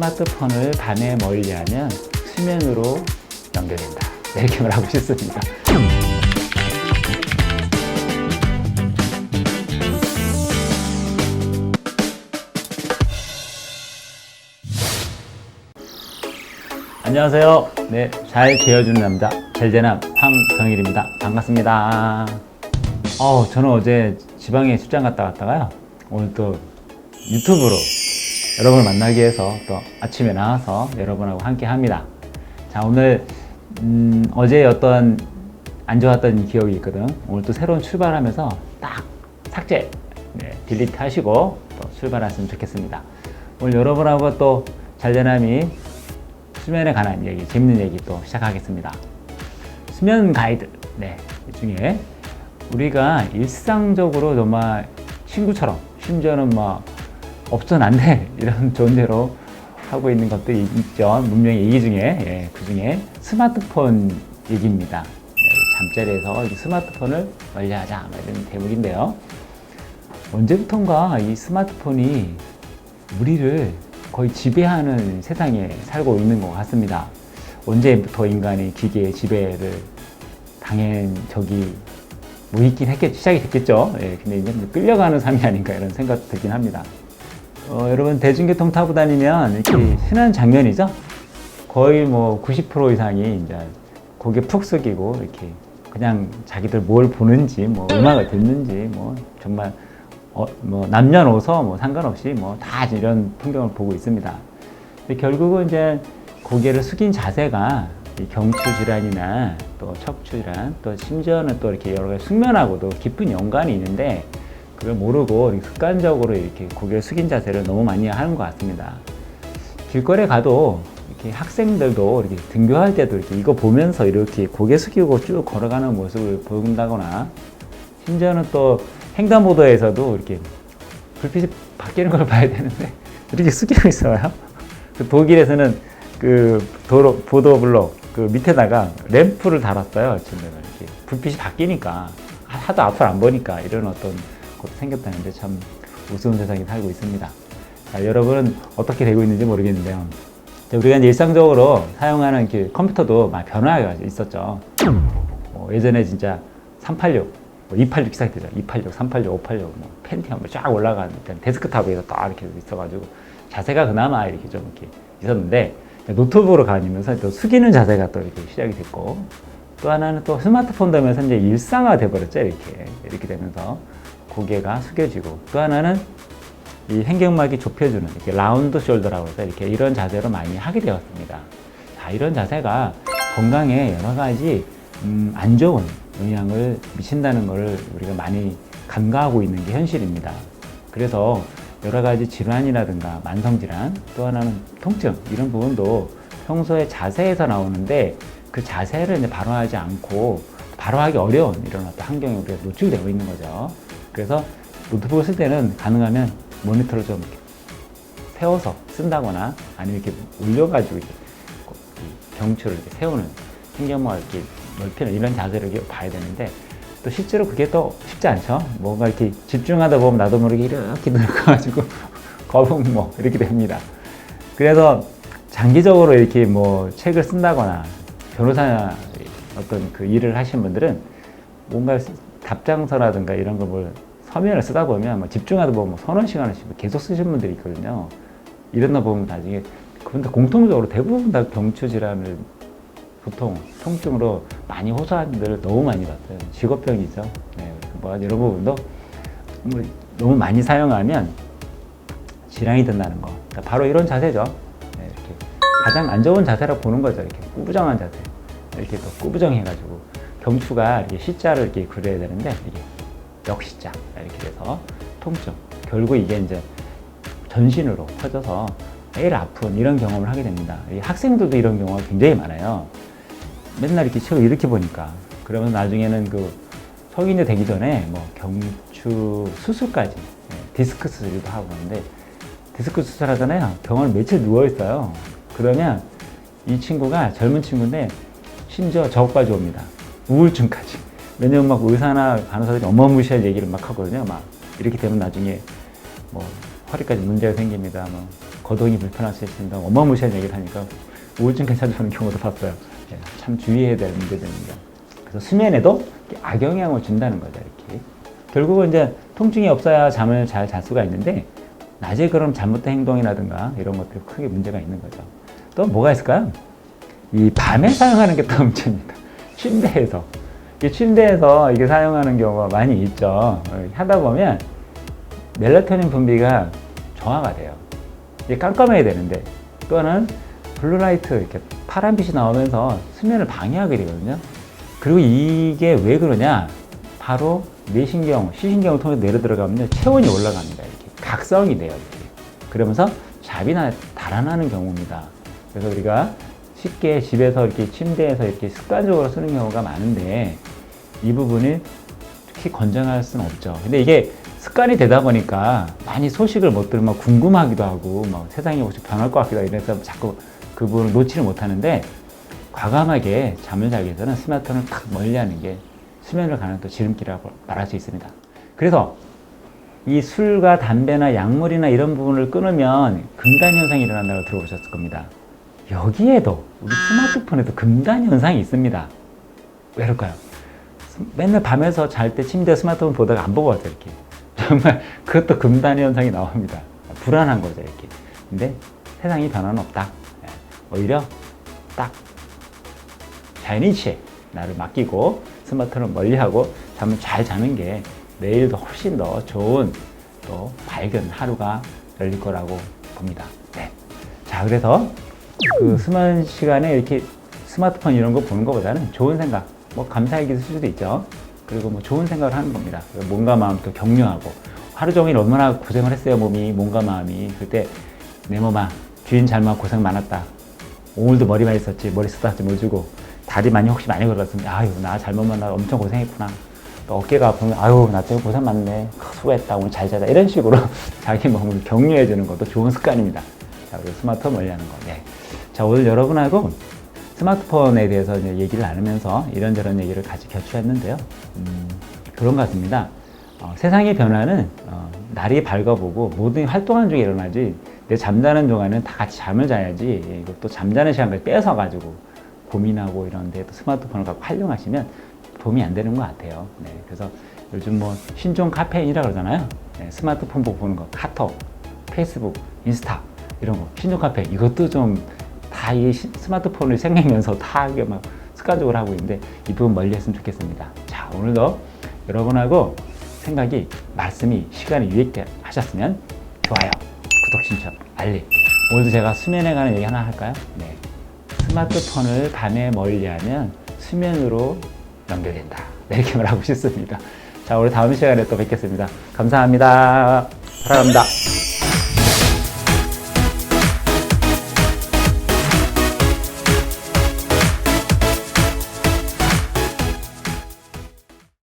스마트폰을 밤에 멀리하면 수면으로 연결된다. 이렇게 말하고 싶습니다. 안녕하세요. 네, 잘 재워주는 남자 젤제남 황성일입니다. 반갑습니다. 저는 어제 지방에 출장 갔다 왔다가요, 오늘 또 유튜브로 여러분을 만나기 위해서 또 아침에 나와서 여러분하고 함께 합니다. 자, 오늘 어제 어떤 안 좋았던 기억이 있거든. 오늘 또 새로운 출발하면서 딱 삭제, 딜리트 하시고 또 출발하시면 좋겠습니다. 오늘 여러분하고 또 젤제남이 수면에 관한 얘기, 재밌는 얘기 또 시작하겠습니다. 수면 가이드, 이 중에 우리가 일상적으로 정말 친구처럼, 심지어는 뭐 없어는 안 돼 이런 존재로 하고 있는 것도 있죠. 문명의 얘기 중에, 그 중에 스마트폰 얘기입니다. 잠자리에서 스마트폰을 멀리하자, 이런 대목인데요. 언제부턴가 이 스마트폰이 우리를 거의 지배하는 세상에 살고 있는 것 같습니다. 언제부터 인간이 기계의 지배를 당한 적이 있긴 시작이 됐겠죠. 근데 이제 끌려가는 삶이 아닌가 이런 생각 들긴 합니다. 여러분 대중교통 타고 다니면 이렇게 흔한 장면이죠. 거의 뭐 90% 이상이 이제 고개 푹 숙이고 이렇게 그냥 자기들 뭘 보는지, 뭐 음악을 듣는지, 뭐 정말 뭐 남녀노소 뭐 상관없이 뭐 다 이런 풍경을 보고 있습니다. 결국은 이제 고개를 숙인 자세가 이 경추 질환이나 또 척추 질환, 또 심지어는 또 이렇게 여러 가지 숙면하고도 깊은 연관이 있는데 그걸 모르고 습관적으로 이렇게 고개를 숙인 자세를 너무 많이 하는 것 같습니다. 길거리에 가도 이렇게 학생들도 이렇게 등교할 때도 이렇게 이거 보면서 이렇게 고개 숙이고 쭉 걸어가는 모습을 본다거나, 심지어는 또 횡단보도에서도 이렇게 불빛이 바뀌는 걸 봐야 되는데 이렇게 숙이고 있어요. 독일에서는 그 보도블록 그 밑에다가 램프를 달았어요. 이렇게 불빛이 바뀌니까 하도 앞을 안 보니까 이런 어떤 것도 생겼다는데 참 우스운 세상에 살고 있습니다. 자, 여러분은 어떻게 되고 있는지 모르겠는데요. 우리가 이제 일상적으로 사용하는 컴퓨터도 많이 변화가 있었죠. 예전에 진짜 386, 286 시작되죠. 286, 386, 586, 펜티엄 쫙 올라가는 데스크탑 위에서 딱 이렇게 있어가지고 자세가 그나마 이렇게 좀 이렇게 있었는데, 노트북으로 가면서 또 숙이는 자세가 또 이렇게 시작이 됐고, 또 하나는 또 스마트폰 되면서 이제 일상화 돼버렸죠. 이렇게 되면서 고개가 숙여지고, 또 하나는 이 횡격막이 좁혀주는 이렇게 라운드 숄더라고 해서 이렇게 이런 자세로 많이 하게 되었습니다. 자, 이런 자세가 건강에 여러 가지 안 좋은 영향을 미친다는 것을 우리가 많이 간과하고 있는 게 현실입니다. 그래서 여러 가지 질환이라든가 만성질환, 또 하나는 통증, 이런 부분도 평소에 자세에서 나오는데 그 자세를 이제 바로 하지 않고 바로 하기 어려운 이런 어떤 환경에 우리가 노출되고 있는 거죠. 그래서 노트북을 쓸 때는 가능하면 모니터를 좀 이렇게 세워서 쓴다거나 아니면 이렇게 올려가지고 이렇게 경추를 이렇게 세우는, 횡격막을 이렇게 넓히는 이런 자세를 이렇게 봐야 되는데, 또 실제로 그게 또 쉽지 않죠. 뭔가 이렇게 집중하다 보면 나도 모르게 이렇게 늙어가지고 거북 이렇게 됩니다. 그래서 장기적으로 이렇게 뭐 책을 쓴다거나 변호사 어떤 그 일을 하신 분들은 뭔가 답장서라든가 이런 거 뭘 서면을 쓰다 보면 뭐 집중하다 보면 서너 시간을 계속 쓰시는 분들이 있거든요. 이러다 보면 나중에 그분들 공통적으로 대부분 다 경추 질환을 보통 통증으로 많이 호소하는 분들을 너무 많이 봤어요. 직업병이죠. 이런 부분도 너무 많이 사용하면 질환이 된다는 거. 그러니까 바로 이런 자세죠. 이렇게 가장 안 좋은 자세라고 보는 거죠. 이렇게 꾸부정한 자세. 이렇게 또 꾸부정해가지고 경추가 이렇게 C자를 이렇게 그려야 되는데 이게 역C자 이렇게 돼서 통증. 결국 이게 이제 전신으로 퍼져서 매일 아픈 이런 경험을 하게 됩니다. 학생들도 이런 경우가 굉장히 많아요. 맨날 이렇게 책을 이렇게 보니까. 그러면 나중에는 그 성인이 되기 전에 뭐 경추 수술까지, 디스크 수술도 하고 하는데, 디스크 수술 하잖아요. 병원에 며칠 누워 있어요. 그러면 이 친구가 젊은 친구인데 심지어 저것까지 옵니다. 우울증까지. 왜냐면 막 의사나 간호사들이 어마무시한 얘기를 막 하거든요. 막 이렇게 되면 나중에 뭐 허리까지 문제가 생깁니다. 뭐 거동이 불편할 수 있습니다. 어마무시한 얘기를 하니까 우울증 괜찮다는 경우도 봤어요. 예, 참 주의해야 될 문제들입니다. 그래서 수면에도 악영향을 준다는 거죠. 이렇게. 결국은 이제 통증이 없어야 잠을 잘 잘 수가 있는데 낮에 그럼 잘못된 행동이라든가 이런 것들이 크게 문제가 있는 거죠. 또 뭐가 있을까요? 이 밤에 사용하는 게 또 문제입니다. 침대에서. 이 침대에서 이게 사용하는 경우가 많이 있죠. 하다 보면 멜라토닌 분비가 저하가 돼요. 이게 깜깜해야 되는데 또는 블루라이트 이렇게 파란빛이 나오면서 수면을 방해하게 되거든요. 그리고 이게 왜 그러냐? 바로 뇌신경, 시신경을 통해서 내려 들어가면 체온이 올라갑니다. 이렇게 각성이 돼요. 이렇게. 그러면서 잠이 달아나는 경우입니다. 그래서 우리가 쉽게 집에서 이렇게 침대에서 이렇게 습관적으로 쓰는 경우가 많은데 이 부분이 특히 권장할 수는 없죠. 근데 이게 습관이 되다 보니까 많이 소식을 못 들으면 궁금하기도 하고 막 세상이 혹시 변할 것 같기도 하고 이래서 자꾸 그 부분을 놓지를 못하는데 과감하게 잠을 자기 위해서는 스마트폰을 탁 멀리하는 게 수면을 가는 또 지름길이라고 말할 수 있습니다. 그래서 이 술과 담배나 약물이나 이런 부분을 끊으면 금단 현상이 일어난다고 들어보셨을 겁니다. 여기에도 우리 스마트폰에도 금단 현상이 있습니다. 왜 그럴까요? 맨날 밤에서 잘 때 침대에 스마트폰 보다가 안 보고 왔죠, 이렇게. 정말 그것도 금단 현상이 나옵니다. 불안한 거죠, 이렇게. 근데 세상이 변화는 없다. 오히려 딱 자연인치에 나를 맡기고 스마트폰을 멀리하고 잠을 잘 자는 게 내일도 훨씬 더 좋은 또 밝은 하루가 열릴 거라고 봅니다. 네. 자, 그래서 그 수면 시간에 이렇게 스마트폰 이런 거 보는 것보다는 좋은 생각, 뭐 감사의 기도 쓸 수도 있죠. 그리고 뭐 좋은 생각을 하는 겁니다. 몸과 마음도 격려하고 하루 종일 얼마나 고생을 했어요. 몸이, 몸과 마음이. 그때 내 몸아, 주인 잘못 고생 많았다. 오늘도 머리 많이 썼지, 머리 쓰다지 못 주고 다리 혹시 많이 걸었으면 아유 나 잘못 만나 엄청 고생했구나. 또 어깨가 아프면 아유 나 때문에 고생 많네. 수고했다. 오늘 잘 자자. 이런 식으로 자기 몸을 격려해 주는 것도 좋은 습관입니다. 자, 그리고 스마트폰 멀리하는 거. 네. 자, 오늘 여러분하고 스마트폰에 대해서 이제 얘기를 나누면서 이런저런 얘기를 같이 교류했는데요. 그런 것 같습니다. 세상의 변화는 날이 밝아보고 모든 활동하는 중에 일어나지 내 잠자는 동안은 다 같이 잠을 자야지 이것도 잠자는 시간까지 뺏어가지고 고민하고 이런데 또 스마트폰을 갖고 활용하시면 도움이 안 되는 것 같아요. 네, 그래서 요즘 뭐 신종 카페인이라 그러잖아요. 네, 스마트폰 보고 보는 거, 카톡, 페이스북, 인스타 이런 거 신종 카페인 이것도 좀 다 이 스마트폰을 생기면서 다 이게 막 습관적으로 하고 있는데 이 부분 멀리 했으면 좋겠습니다. 자, 오늘도 여러분하고 생각이, 말씀이, 시간이 유익게 하셨으면 좋아요, 구독, 신청, 알림. 오늘도 제가 수면에 관한 얘기 하나 할까요? 네. 스마트폰을 밤에 멀리하면 수면으로 연결된다. 네, 이렇게 말하고 싶습니다. 자, 우리 다음 시간에 또 뵙겠습니다. 감사합니다. 사랑합니다.